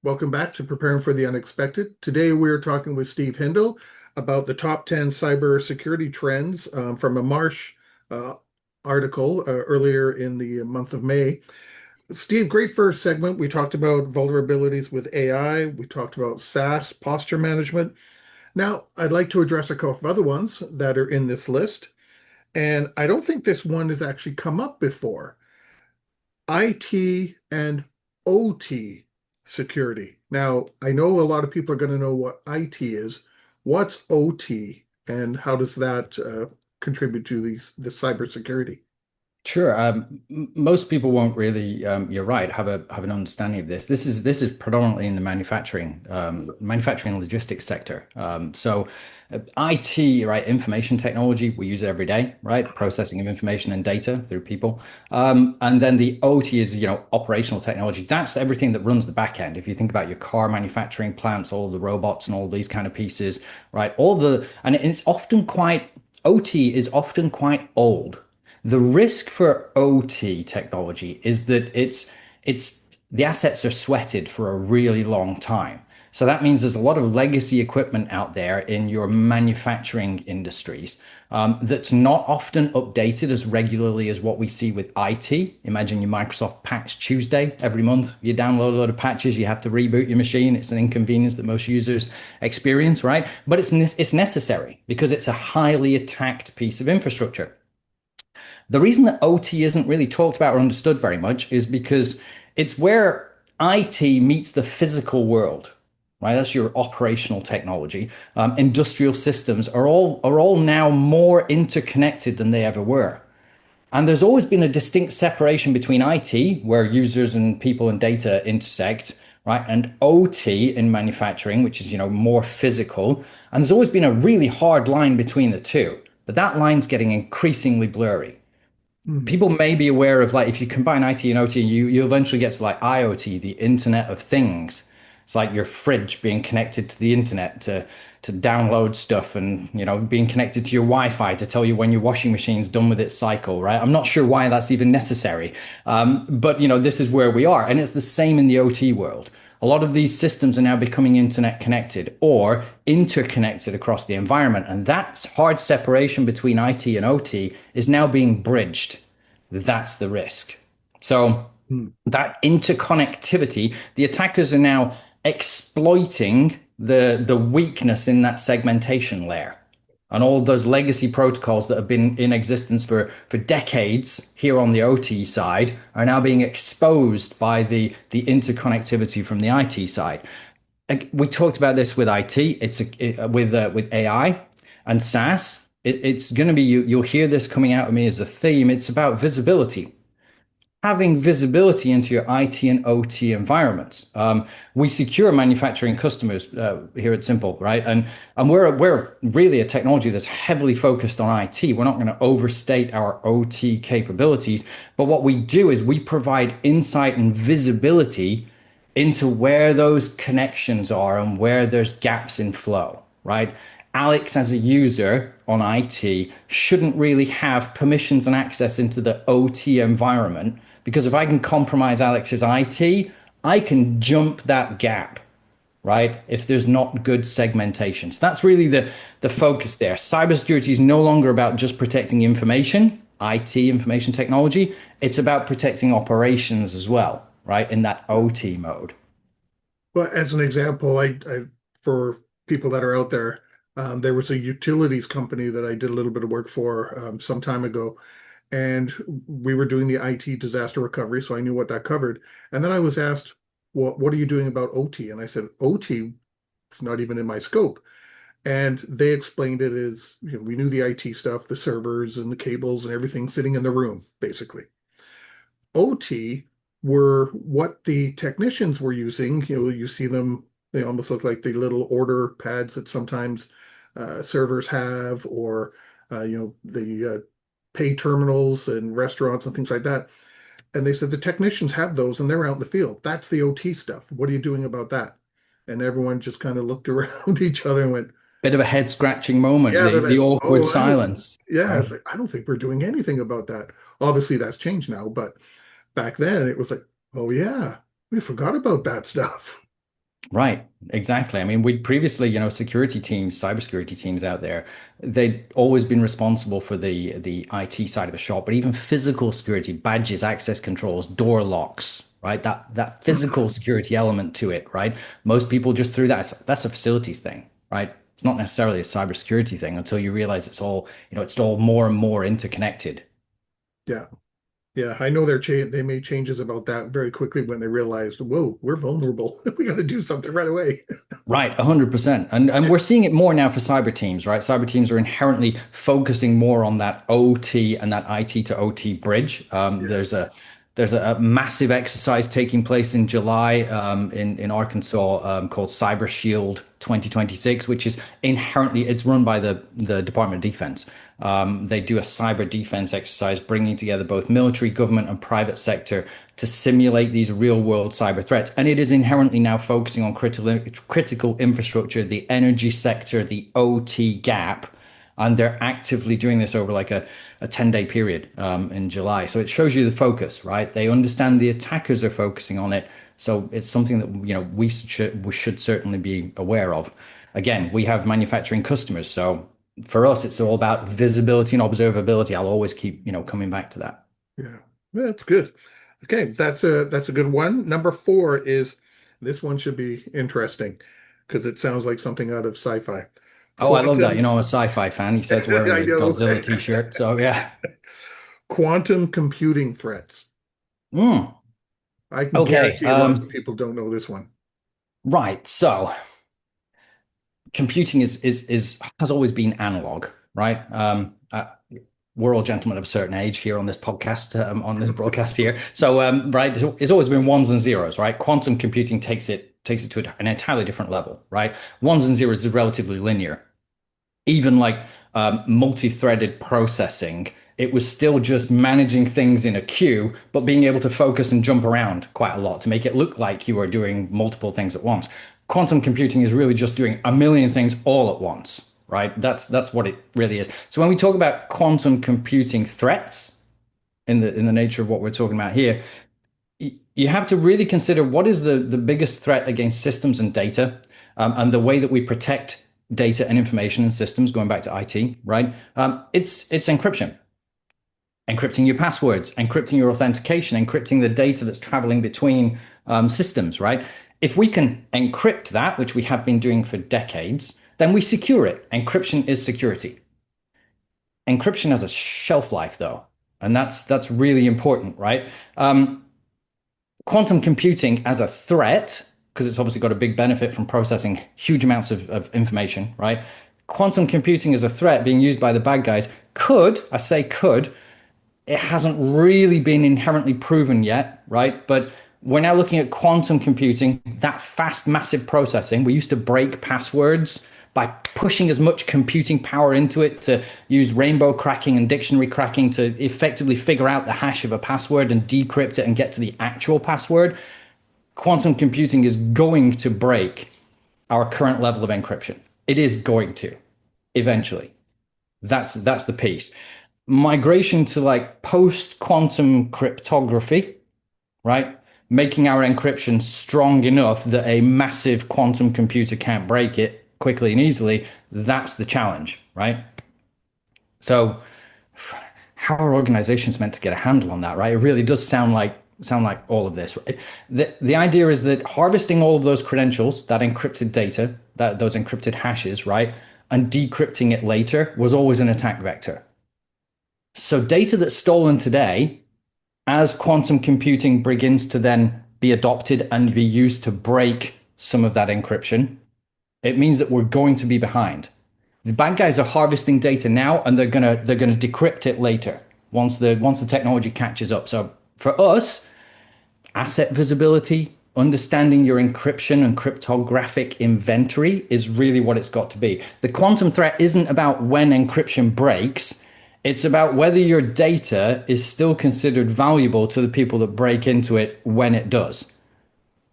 Welcome back to Preparing for the Unexpected. Today we are talking with Steve Hindle about the top 10 cybersecurity trends from a Marsh uh, article earlier in the month of May. Steve, great first segment. We talked about vulnerabilities with AI. We talked about SaaS, posture management. Now, I'd like to address a couple of other ones that are in this list. And I don't think this one has actually come up before. IT and OT security. Now, I know a lot of people are going to know what IT is. What's OT, and how does that contribute to the cybersecurity? Sure. Most people won't really. You're right. Have an understanding of this. This is predominantly in the manufacturing and logistics sector. IT, right? Information technology. We use it every day, right? Processing of information and data through people. And then the OT is, operational technology. That's everything that runs the back end. If you think about your car manufacturing plants, all the robots and all these kind of pieces, right? And it's often quite OT is often quite old. The risk for OT technology is that it's the assets are sweated for a really long time. So that means there's a lot of legacy equipment out there in your manufacturing industries that's not often updated as regularly as what we see with IT. Imagine your Microsoft Patch Tuesday every month. You download a load of patches, you have to reboot your machine. It's an inconvenience that most users experience, right? But it's necessary because it's a highly attacked piece of infrastructure. The reason that OT isn't really talked about or understood very much is because it's where IT meets the physical world, right? That's your operational technology. Industrial systems are all now more interconnected than they ever were. And there's always been a distinct separation between IT, where users and people and data intersect, right, and OT in manufacturing, which is more physical. And there's always been a really hard line between the two, but that line's getting increasingly blurry. Hmm. People may be aware of, like, if you combine IT and OT, you eventually get to like IoT, the Internet of Things. It's like your fridge being connected to the internet to download stuff, and being connected to your Wi-Fi to tell you when your washing machine's done with its cycle, right? I'm not sure why that's even necessary, but this is where we are, and it's the same in the OT world. A lot of these systems are now becoming internet connected or interconnected across the environment, and that hard separation between IT and OT is now being bridged. That's the risk. So Hmm. that interconnectivity, the attackers are now exploiting the weakness in that segmentation layer. And all those legacy protocols that have been in existence for decades here on the OT side are now being exposed by the interconnectivity from the IT side. We talked about this with IT. With AI and SaaS. It's going to be you'll hear this coming out of me as a theme. It's about visibility, having visibility into your IT and OT environments. We secure manufacturing customers here at Simple, right? And we're really a technology that's heavily focused on IT. We're not going to overstate our OT capabilities, but what we do is we provide insight and visibility into where those connections are and where there's gaps in flow, right? Alex, as a user on IT, shouldn't really have permissions and access into the OT environment, because if I can compromise Alex's IT, I can jump that gap, right? If there's not good segmentation. So that's really the focus there. Cybersecurity is no longer about just protecting information, IT, information technology. It's about protecting operations as well, right? In that OT mode. Well, as an example, for people that are out there, there was a utilities company that I did a little bit of work for some time ago, and we were doing the IT disaster recovery, so I knew what that covered. And then I was asked, "Well, what are you doing about OT?" And I said, "OT is not even in my scope." And they explained it as, we knew the IT stuff, the servers and the cables and everything sitting in the room, basically. OT were what the technicians were using. You see them, they almost look like the little order pads that sometimes servers have, or the pay terminals and restaurants and things like that. And they said the technicians have those and they're out in the field. That's the OT stuff. What are you doing about that? And everyone just kind of looked around each other and went, Bit of a head scratching moment, yeah, the they're the like, awkward oh, silence, yeah. right? It's like, I don't think we're doing anything about that. Obviously, that's changed now, but back then, it was like, oh yeah, we forgot about that stuff. Right, exactly. I mean, we previously, security teams, cybersecurity teams out there, they'd always been responsible for the IT side of the shop, but even physical security, badges, access controls, door locks, right? That physical security element to it, right? Most people just threw that. That's a facilities thing, right? It's not necessarily a cybersecurity thing until you realize it's all more and more interconnected. Yeah. Yeah, I know they made changes about that very quickly when they realized, whoa, we're vulnerable. We got to do something right away. Right, 100%. And we're seeing it more now for cyber teams, right? Cyber teams are inherently focusing more on that OT and that IT to OT bridge. Yeah. There's a massive exercise taking place in July in Arkansas called Cyber Shield 2026, which is inherently it's run by the Department of Defense. They do a cyber defense exercise, bringing together both military, government, and private sector to simulate these real world cyber threats. And it is inherently now focusing on critical infrastructure, the energy sector, the OT gap. And they're actively doing this over like a 10-day period in July. So it shows you the focus, right? They understand the attackers are focusing on it. So it's something that we should certainly be aware of. Again, we have manufacturing customers. So for us, it's all about visibility and observability. I'll always keep, coming back to that. Yeah. That's good. Okay, that's a good one. Number four is this one should be interesting because it sounds like something out of sci-fi. Oh, I love that. Quantum, I'm a sci-fi fan. He says wearing I a know. Godzilla t-shirt. So yeah. Quantum computing threats. Mm, I can okay. guarantee lots of people don't know this one. Right. So computing is has always been analog, right? We're all gentlemen of a certain age here on this podcast, on this broadcast here. So, right, it's always been ones and zeros, right? Quantum computing takes it to an entirely different level, right? Ones and zeros is relatively linear. Even like multi-threaded processing, it was still just managing things in a queue, but being able to focus and jump around quite a lot to make it look like you are doing multiple things at once. Quantum computing is really just doing a million things all at once, right? That's what it really is. So when we talk about quantum computing threats in the nature of what we're talking about here, you have to really consider what is the biggest threat against systems and data, and the way that we protect data and information and systems, going back to IT, right? It's encryption, encrypting your passwords, encrypting your authentication, encrypting the data that's traveling between systems, right? If we can encrypt that, which we have been doing for decades, then we secure it. Encryption is security. Encryption has a shelf life, though, and that's really important, right? Quantum computing as a threat, because it's obviously got a big benefit from processing huge amounts of information, right? Quantum computing as a threat being used by the bad guys could, I say could, it hasn't really been inherently proven yet, right? But we're now looking at quantum computing, that fast, massive processing. We used to break passwords by pushing as much computing power into it to use rainbow cracking and dictionary cracking to effectively figure out the hash of a password and decrypt it and get to the actual password. Quantum computing is going to break our current level of encryption. It is going to eventually. That's the piece. Migration to like post quantum cryptography, right? Making our encryption strong enough that a massive quantum computer can't break it quickly and easily. That's the challenge, right? So how are organizations meant to get a handle on that, right? It really does sound like all of this. Right? The idea is that harvesting all of those credentials, that encrypted data, those encrypted hashes, right, and decrypting it later was always an attack vector. So data that's stolen today, as quantum computing begins to then be adopted and be used to break some of that encryption, it means that we're going to be behind. The bad guys are harvesting data now, and they're gonna decrypt it later once the technology catches up. So for us, asset visibility, understanding your encryption and cryptographic inventory is really what it's got to be. The quantum threat isn't about when encryption breaks. It's about whether your data is still considered valuable to the people that break into it when it does.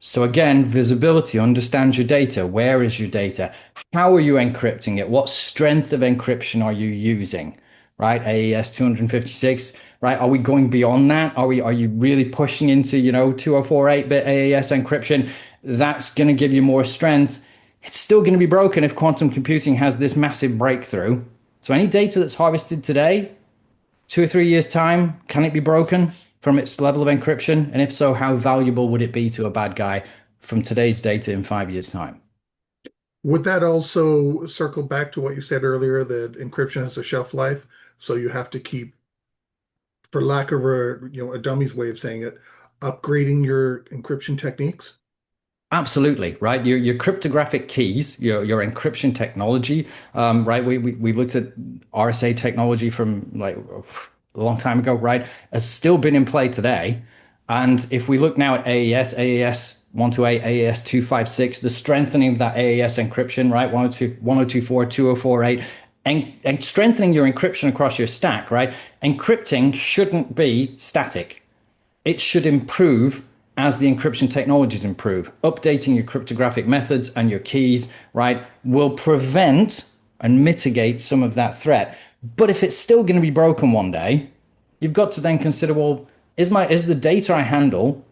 So again, visibility, understand your data. Where is your data? How are you encrypting it? What strength of encryption are you using? Right? AES 256. right? Are we going beyond that? Are you really pushing into, 2048-bit AES encryption? That's going to give you more strength. It's still going to be broken if quantum computing has this massive breakthrough. So any data that's harvested today, 2 or 3 years' time, can it be broken from its level of encryption? And if so, how valuable would it be to a bad guy from today's data in 5 years' time? Would that also circle back to what you said earlier, that encryption has a shelf life? So you have to keep, for lack of a dummy's way of saying it, upgrading your encryption techniques? Absolutely, right? Your cryptographic keys, your encryption technology, right? We looked at RSA technology from like a long time ago, right? Has still been in play today. And if we look now at AES 128, AES 256, the strengthening of that AES encryption, right? 102, 1024, 2048, and strengthening your encryption across your stack, right? Encrypting shouldn't be static. It should improve as the encryption technologies improve. Updating your cryptographic methods and your keys, right, will prevent and mitigate some of that threat. But if it's still going to be broken one day, you've got to then consider, well, is the data I handle,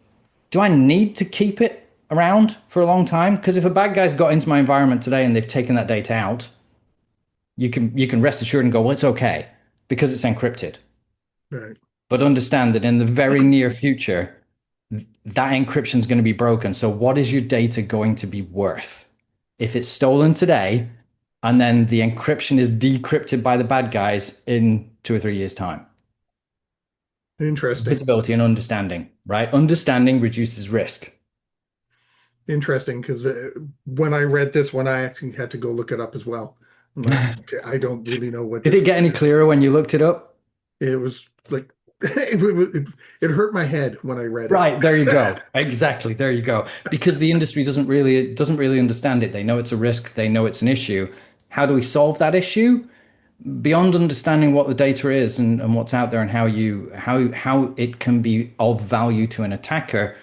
do I need to keep it around for a long time? Because if a bad guy's got into my environment today and they've taken that data out, you can rest assured and go, well, it's okay because it's encrypted. Right. But understand that in the very near future, that encryption is going to be broken. So, what is your data going to be worth? If it's stolen today, and then the encryption is decrypted by the bad guys in 2 or 3 years' time. Interesting. Visibility and understanding, right? Understanding reduces risk. Interesting, because when I read this one, I actually had to go look it up as well. I'm like, okay, I don't really know what Did this it get one any is. clearer when you looked it up? It was like it hurt my head when I read it. Right, there you go. Exactly, there you go. Because the industry doesn't really understand it. They know it's a risk, they know it's an issue. How do we solve that issue? Beyond understanding what the data is and what's out there and how it can be of value to an attacker,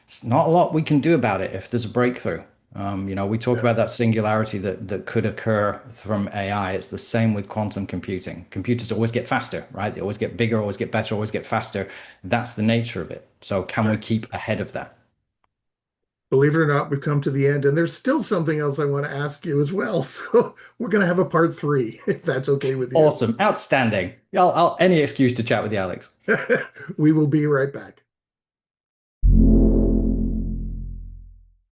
it's not a lot we can do about it if there's a breakthrough. We talk Yeah, about that singularity that could occur from AI. It's the same with quantum computing. Computers always get faster, right? They always get bigger, always get better, always get faster. That's the nature of it. So can we right. keep ahead of that? Believe it or not, we've come to the end, and there's still something else I want to ask you as well. So we're going to have a part three, if that's okay with you. Awesome, outstanding. Any excuse to chat with you, Alex. We will be right back.